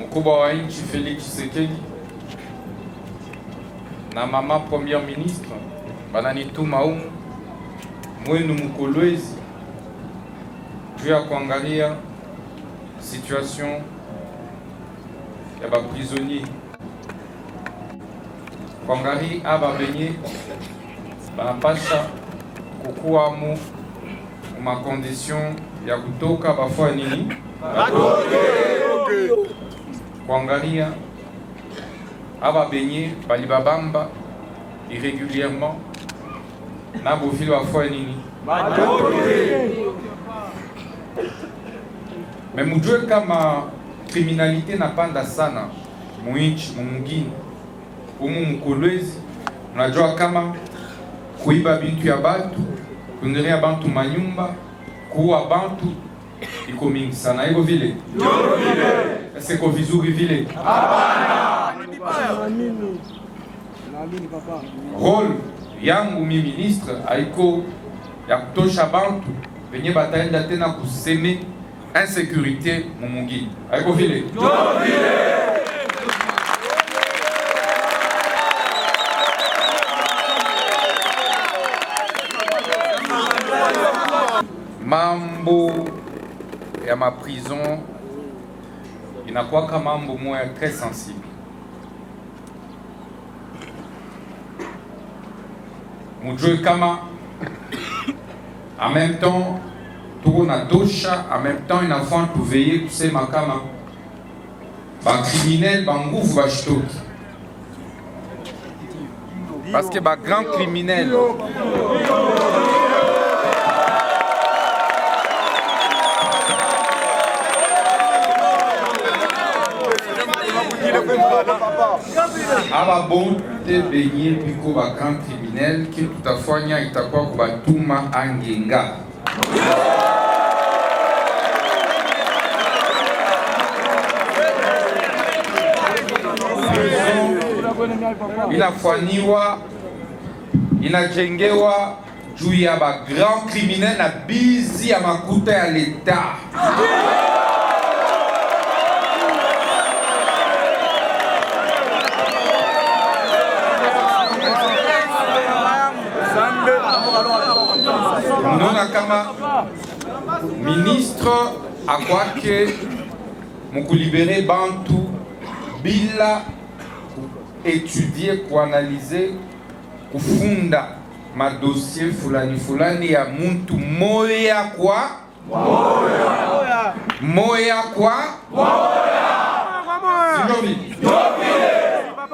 mkubwa wa nchi Felix Tshisekedi na mama Premier Ministre bananituma humu mwenu Mkolwezi juu ya kuangalia situation ya ba prisonnier, kuangalia aba benye banapasha kukuwa mu makondition ya kutoka bafua nini kuangalia aba benye balibabamba irrégulièrement na bofili bafua nini mais mujue kama kriminalite napanda sana muinchi mungini umu Mkolwezi. Unajua kama kuiba bintu ya batu, kuingilia bantu manyumba, kuua bantu iko mingi sana. Iko vile? Siko vizuri vile? Role yangu mi ministre haiko ya kutosha bantu venye bataenda tena kuseme insécurité mumungini. Haiko vile? Mambo ya ma prison inakuwa kama mambo moya très sensible. Mujue kama en même temps tuko na tosha, en même temps inafaa tuveye kusema kama ba criminel banguvu bashitoki, parce que ba grand criminel aba bonte benye piko ba grand criminel ki tutafanya itakuwa kubatuma angenga. Inafanywa inajengewa juu ya ba grand criminel na bizi ya makuta ya leta. Mnaona kama ministre akwake mukulibere bantu bila étudier, kuanalize, kufunda madossier fulani fulani ya muntu moya kwa moya kwa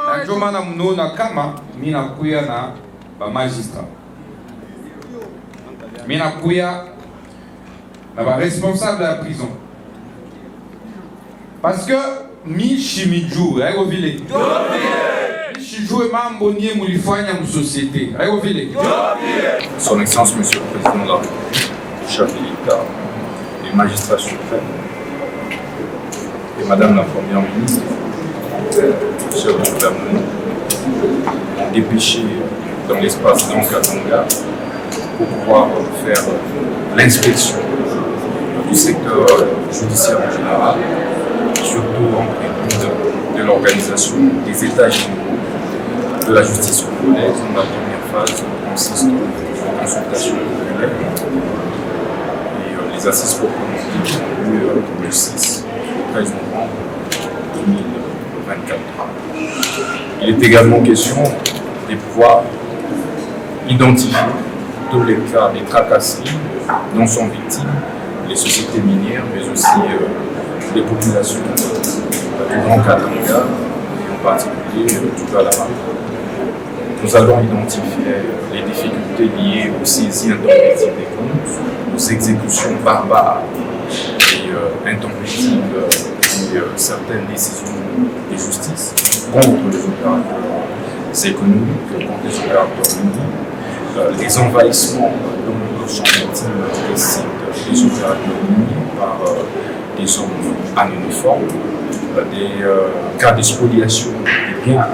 na ndio maana mnaona kama mimi nakuya na ba magistrat, mimi nakuya na ba responsable ya prison, parce que mi shimiju ayo vile shijue mambo nie mulifanya mu société ayo vile. Son Excellence Monsieur le Président de la République, chef de l'État, les magistrats suprêmes et Madame la Première Ministre, chef du gouvernement, ont dépêché dans l'espace d'Ankatanga pour pouvoir faire l'inspection du secteur judiciaire en général, surtout en prélude de l'organisation des états généraux de la justice congolaise. Dans la première phase consiste en consultation populaire et les assises proprement dites ont lieu le 6 au 13 novembre 2024. Il est également question de pouvoir identifier tous les cas des tracasseries dont sont victimes les sociétés minières, mais aussi les populations du Grand Katanga et en particulier du Galama. Nous allons identifier les difficultés liées aux saisies intempestives des comptes, aux exécutions barbares et intempestives et certaines décisions de justice contre les opérateurs économiques, contre les opérateurs miniers, les envahissements dont sont victimes des sites des opérateurs miniers par des hommes en uniforme, des cas de spoliation des biens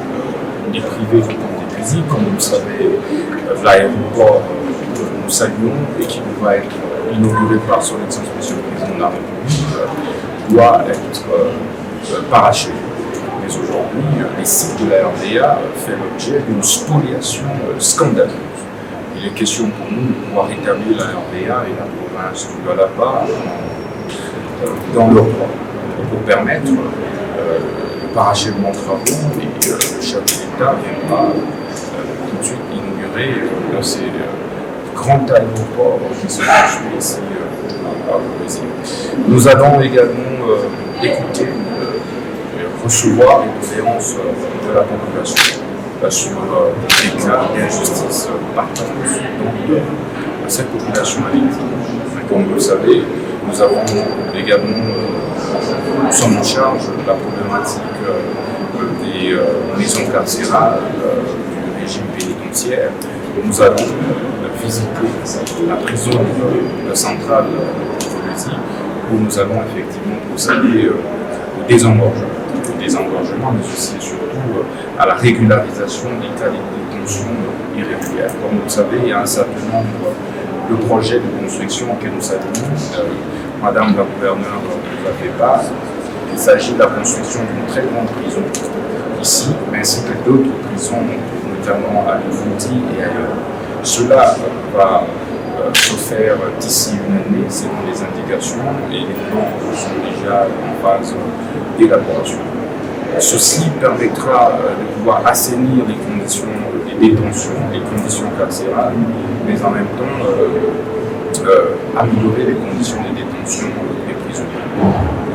des privés du compte public, comme vous le savez, l'aéroport que nous saluons et qui va être inauguré par son Excellence Monsieur le Président de la République doit être parachevés. Mais aujourd'hui, les sites de la RDA fait l'objet d'une spoliation scandaleuse. Il est question pour nous de pouvoir rétablir la RDA et la province du Lualaba dans leurs droits pour permettre le parachèvement de travaux et le chef de l'État viendra tout de suite inaugurer ces grands aéroports qui sont construits ici à Brésil. Nous allons également écouter recevoir les doléances de la population sur des cas d'injustice partout dans cette population victime. Comme vous le savez, nous avons également, nous sommes en charge de la problématique des maisons carcérales, du régime pénitentiaire. Nous allons visiter la prison centrale de Kolwezi, où nous allons effectivement procéder au désengorgement, mais aussi et surtout à la régularisation des cas de détention irrégulière. Comme vous le savez, il y a un certain nombre de projets de construction que nous saluons. Madame la gouverneure nous a fait part. Il s'agit de la construction d'une très grande prison ici, ainsi que d'autres prisons, notamment à Lufouti et ailleurs. Cela va se faire d'ici une année, selon les indications, et les plans sont déjà en phase d'élaboration. Ceci permettra de pouvoir assainir les conditions des détentions, les conditions carcérales, mais en même temps améliorer les conditions de détention des prisonniers.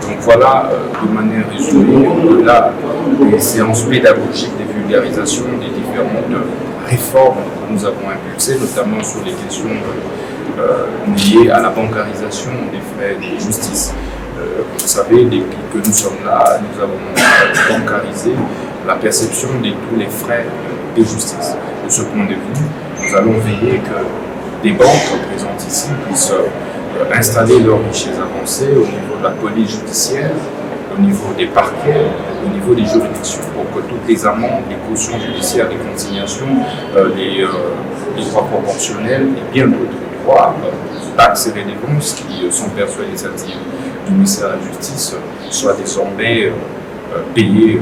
Donc voilà, de manière résumée, au-delà des séances pédagogiques, des vulgarisations, des différentes réformes que nous avons impulsées, notamment sur les questions liées à la bancarisation des frais de justice. Vous savez, depuis que nous sommes là, nous avons bancarisé la perception de tous les frais de justice. De ce point de vue, nous allons veiller que des banques présentes ici puissent installer leurs guichets avancés au niveau de la police judiciaire, au niveau des parquets, au niveau des juridictions, pour que toutes les amendes, les cautions judiciaires, les consignations, les droits proportionnels et bien d'autres droits, taxes et redevances qui sont perçues à l'initiative du ministère de la Justice soient désormais payés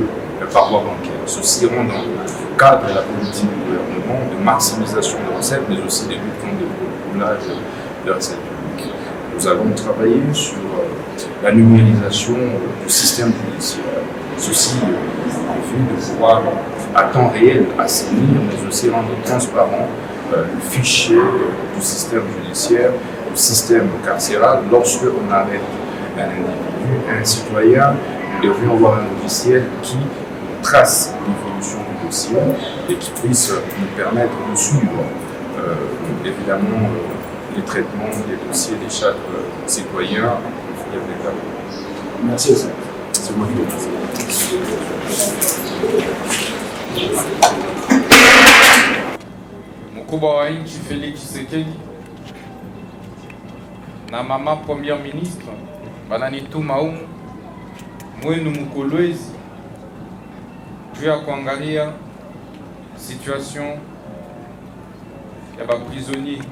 par voie bancaire. Ceci rend dans le cadre de la politique du gouvernement de maximisation de recettes, mais aussi de lutte contre le roulage de recettes publiques. Nous allons travailler sur la numérisation du système judiciaire. Ceci en vue de pouvoir à temps réel assainir, mais aussi rendre transparent le fichier du système judiciaire, du système carcéral. Lorsque on arrête un individu, un citoyen, nous devrions avoir un logiciel qui trace l'évolution du dossier et qui puisse nous permettre de suivre évidemment les traitements des dossiers de chaque citoyen. Merci. C'est moi qui vous remercie. Mkubwa wa nchi Felix Tshisekedi na mama Premier Ministre bananituma humu mwenu Mkolwezi juu ya kuangalia situation ya baprisonnier,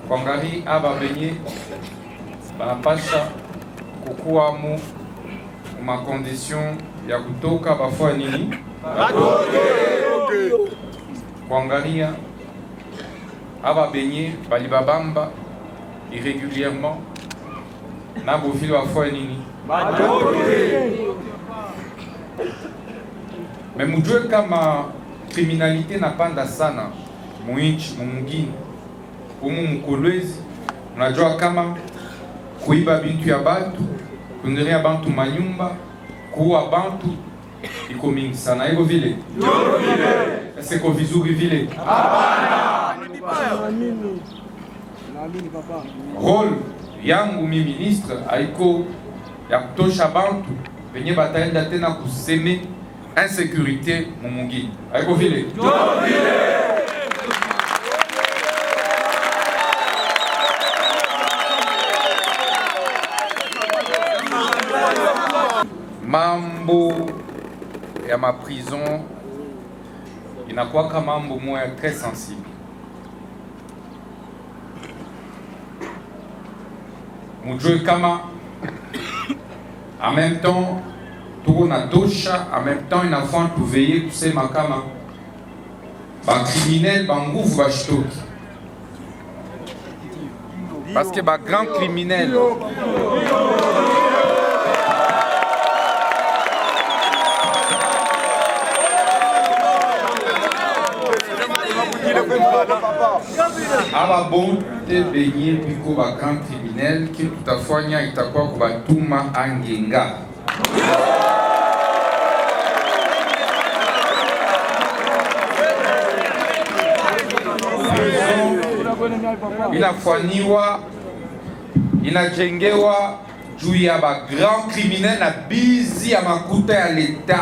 kuangalia aba benye banapasha kukuwa mu makondition ya kutoka bafua nini kuangalia aba benye balibabamba irrégulièrement na bofili bafua nini mais mujue kama kriminalite napanda sana muinchi mumugini umu Mkolwezi. Unajua kama kuiba bintu ya batu, kungeria bantu manyumba, kuua bantu iko mingi sana. Iko vile? Ndio vile. Siko vizuri vile? Hapana. Naamini papa. Role yangu mi ministre haiko ya kutosha bantu venye bataenda tena kuseme insécurité mumungini. Haiko vile? Ndio vile. Mambo ya maprison inakuwa kama mambo moya très sensible. Mujue kama En même temps, tuko na tosha, en même temps inafaa tuveye kusema kama bakriminel banguvu bashitoki, parce que ba grand criminel aba bonte benye biko ba grand criminel ki tutafanya itakuwa kubatuma angenga. Inafanywa inajengewa juu ya ba grand criminel na bizi ya makuta ya leta.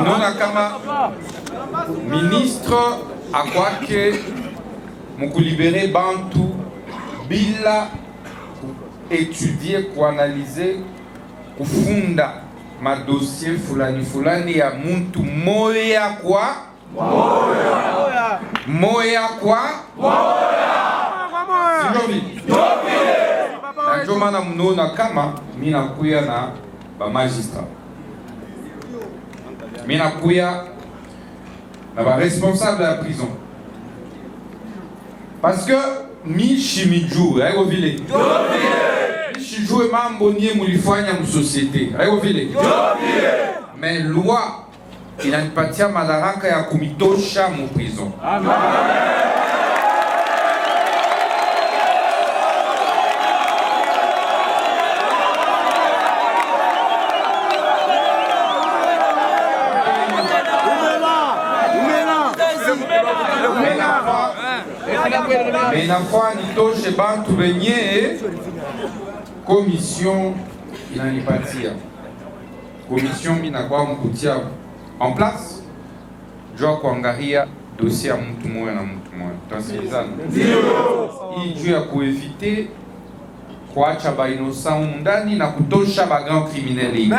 Nona kama ministre akwake mukulibere bantu bila étudier, kuanalyser, kufunda madossier fulani fulani ya muntu moya kwa moya kwa na ndio maana mnaona kama mimi nakuya na ba magistrat, mimi nakuya na ba responsable ya prison, parce que mi shimijue haiko vile shijue mambo nie mulifanya msosiete haiko vile, mais loi inanipatia madaraka ya kumitosha mu prison. Amen. Mais inafaa nitoshe bantu benye commission inanipatia. Commission inakuwa mkutia en place jua kuangalia dossier ya mtu mmoja na mtu mmoja. Tunasikilizana? Hii juu ya kuevite kuacha ba innocent ndani na kutosha ba grand criminel.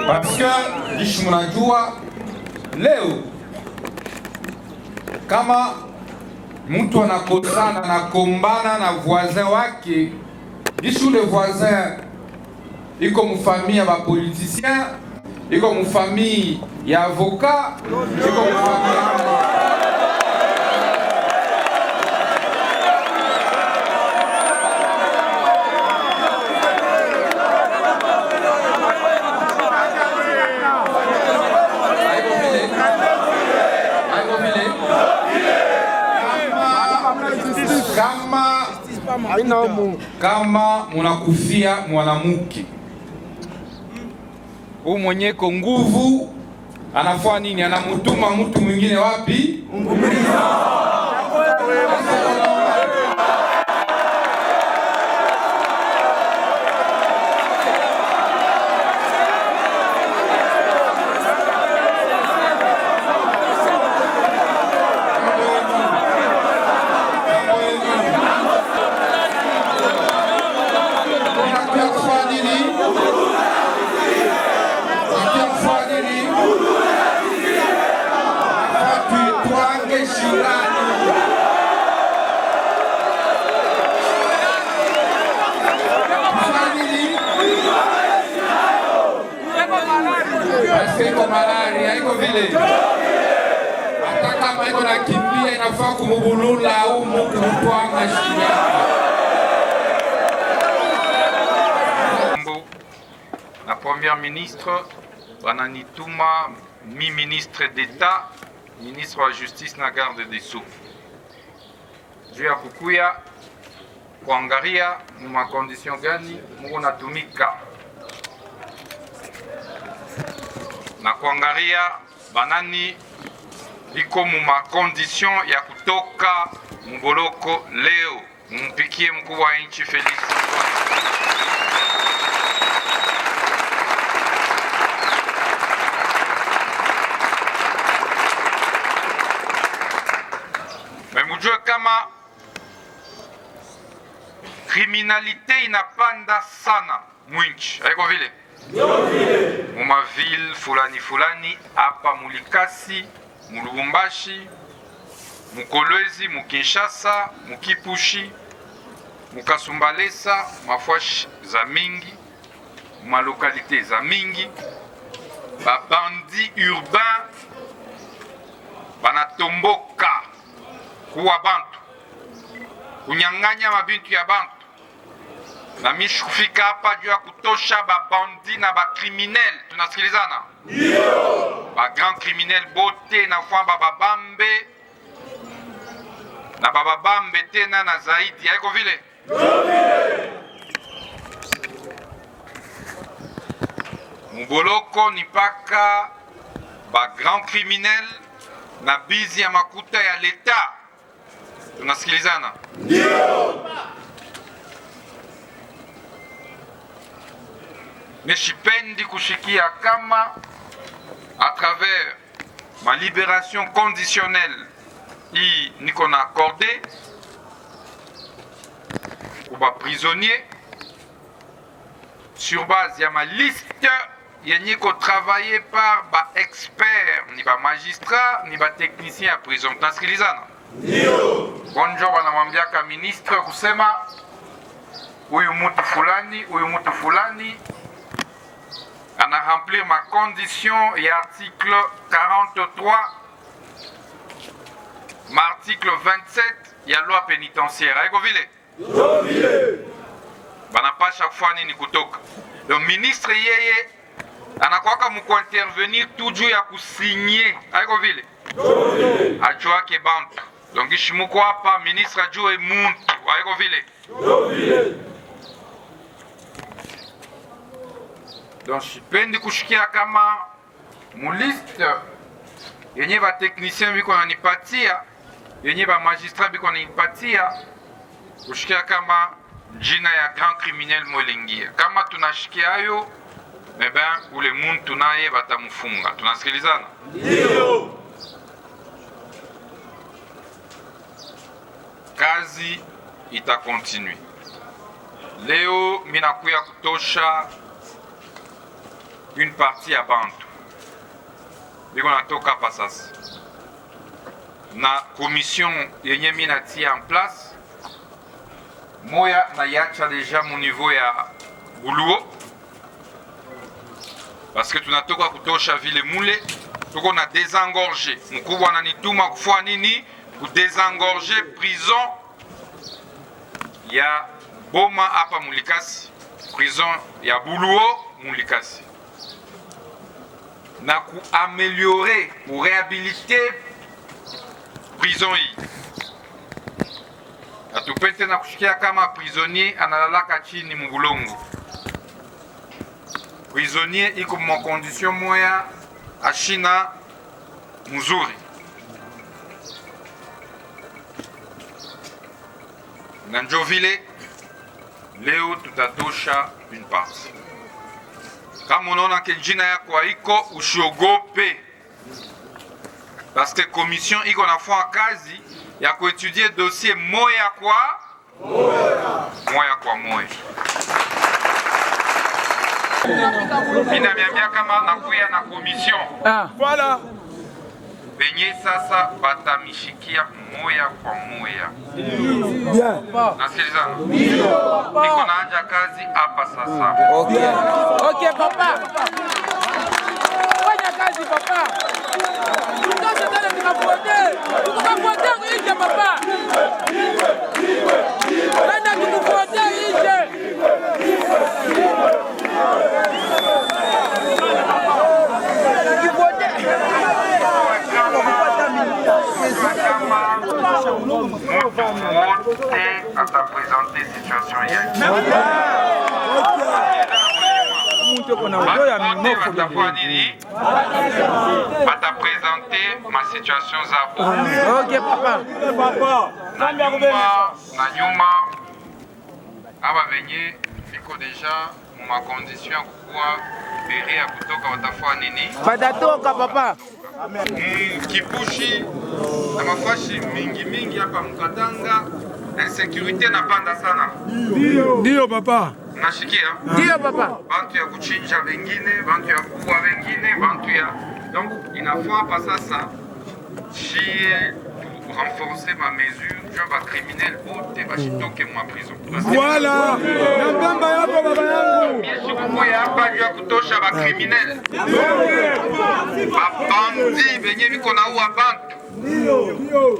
Parce que gishi mnajua leo kama mtu anakosana na kombana na voisin wake, gishi ule voisin iko mfamille ya ba politicien, iko mfamille ya avocat, iko mfamille kama munakufia mwanamke huyu mwenye ko nguvu, anafanya nini? Anamutuma mtu mwingine wapi? Iko malaria, iko vile. Hata kama iko nakimbia inafaa kumubulula au mukutwanga shia. La première ministre wananituma mi ministre d'État, ministre wa justice na garde des sceaux. Juu ya kukuya kuangalia ma condition gani muko natumika na kuangalia banani biko mu ma condition ya kutoka mboloko leo. Mumpikie mkuu wa nchi Felix. mujue kama kriminalite inapanda sana mwinchi, haiko vile? Mumaville fulani hapa Mulikasi, Mulubumbashi, Mukolwezi, Mukinshasa, Mukipushi, Mukasumbalesa, mafashi za mingi, malokalite za mingi, babandi urbain banatomboka kuwa bantu, kunyang'anya mabintu ya bantu. Na mishi kufika hapa juu ya kutosha babandi na bakriminel. Tunasikilizana? Ndio. Ba grand criminel bote na kwamba babambe na bababambe tena na zaidi. Haiko vile? Ndio vile. Muboloko ni paka ba grand criminel na bizi ya makuta ya leta. Tunasikilizana? Ndio. Neshipendi kushikia kama à travers ma libération conditionnelle hii niko na accordé kuba prisonnier sur base ya ma liste yenye ko travaillé par ba expert ni ba magistrat ni ba technicien ya prison. Tunasikilizana? Ndio. Bonjour wanamwambiaka ministre kusema huyu mtu fulani ana remplir ma condition et article 43 ma article 27 ya loi pénitentiaire. Haiko vile? Ndio vile. Banapasha kufanya nini kutoka? Le ministre yeye anakwaka muko intervenir tuju ya kusigner. Haiko vile? Ndio vile. Ajua ke bantu. Donc ishimuko hapa ministre ajue muntu. Haiko vile? Ndio vile. Donc sipendi kushikia kama muliste yenye ba technicien biko nanipatia, yenye ba magistrat biko nanipatia, kushikia kama jina ya grand criminel molingia. Kama tunashikia hayo, ule muntu naye batamufunga. Tunasikilizana? Ndio. Kazi itakontinue. Leo minakuya kutosha une partie ya bantu biko natoka hapa sasa na commission yenye mina tia en place moya na yacha deja mu niveau ya Buluo parce que tunatoka kutosha vile mule tuko na désengorger. Mkubwa ananituma kufua nini? Ku désengorger prison ya Boma hapa Mulikasi, prison ya Buluo Mulikasi, na kuaméliorer, ku réhabiliter prison hii. Atupende na kushikia kama prisonnier analalaka chini mubulongo. Prisonnier iko mu condition moya ashina mzuri. Na njo vile leo tutatosha une partie. Kama unaona ke jina yako haiko, usiogope, parce que commission iko nafanya kazi ya kuetudier dossier moya kwa moya. Mina miambia kama nakuya na commission. Voilà. Benye sasa batamishikia moya kwa moya. Bien. Nasikilizana? Niko naanja kazi hapa sasa. Okay papa. Fanya kazi papa. Tutosha tena tukapote. Tukapote nje papa. Nenda tukupote nje. Ata présenter situation bata présenter ma situation zabo. Ok papa. Na nyuma aba venye biko deja ma condition ya kukuwa bere ya kutoka watafua nini? Badatoka papa. Kipushi na mafashi mingi hapa Mkatanga, insécurité napanda sana. Ndio papa. Nashikia? Ndio papa. Bantu ya kuchinja wengine, bantu ya kuua wengine, bantu ya... Donc inafaa pa sasa chie renforcer ma mesure, je vais criminel bote bashitoke mwa prison. Voilà. Nagamba yako baba yangu. Sikukuya hapa juu ya kutosha ba criminel. Babandi benye biko na uwa bantu.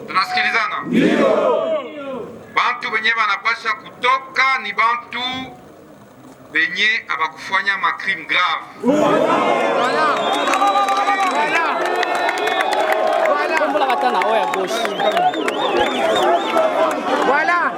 Tunasikilizana? Bantu benye banapasha kutoka ni bantu benye abakufanya ma crime grave. Voilà.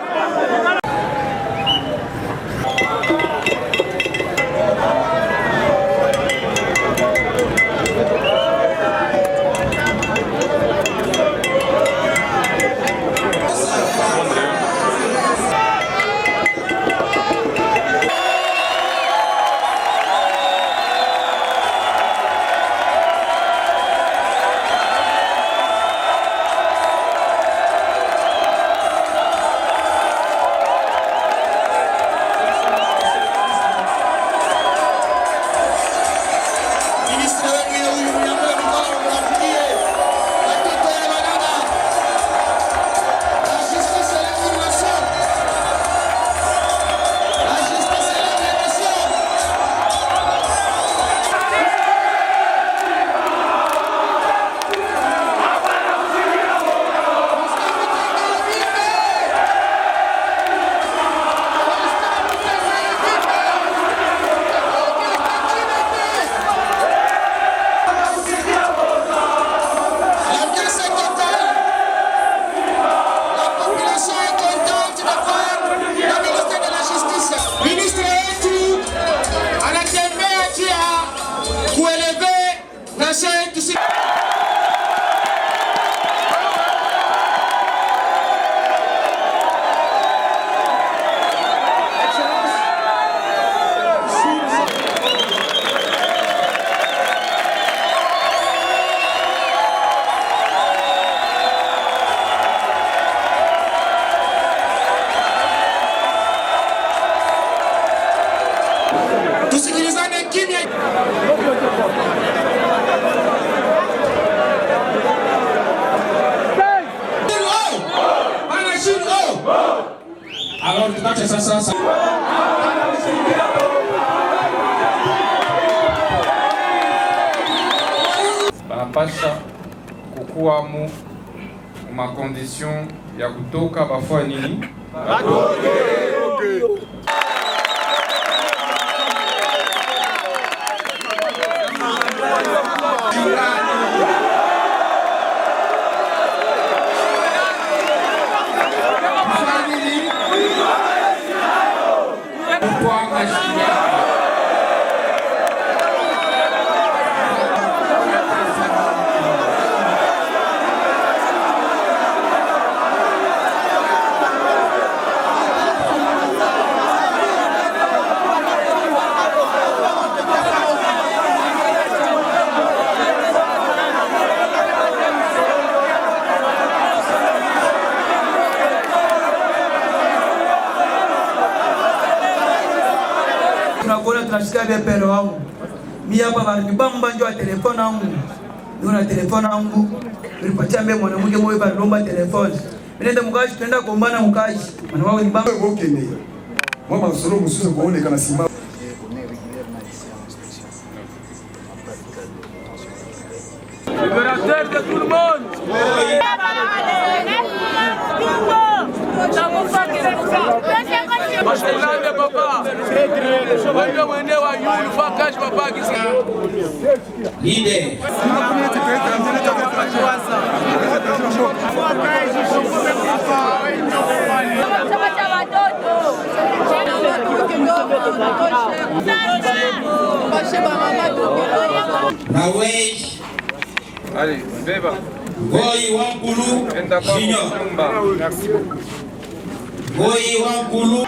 Tusikilizane kimya. Alors tunache sasa banapasha kukuwa mu makondition ya kutoka bafua nini tunasikia vya pelo wangu. Mimi hapa banibamba njoo telefoni yangu. Nina telefoni yangu. Nilipatia mbe mwanamke mmoja balomba telefoni. Nenda mkashi tunaenda kuombana mkashi. Maana wao ni bamba woke ni. Mama solo musuze kuonekana simama. Libérateur de tout le monde. Mashukrani papa. Wale wende wa yulu fakash papa kisa. Lide. Rawei. Allez, beba. Goi Wankulu Junior. Merci beaucoup. Goi Wankulu.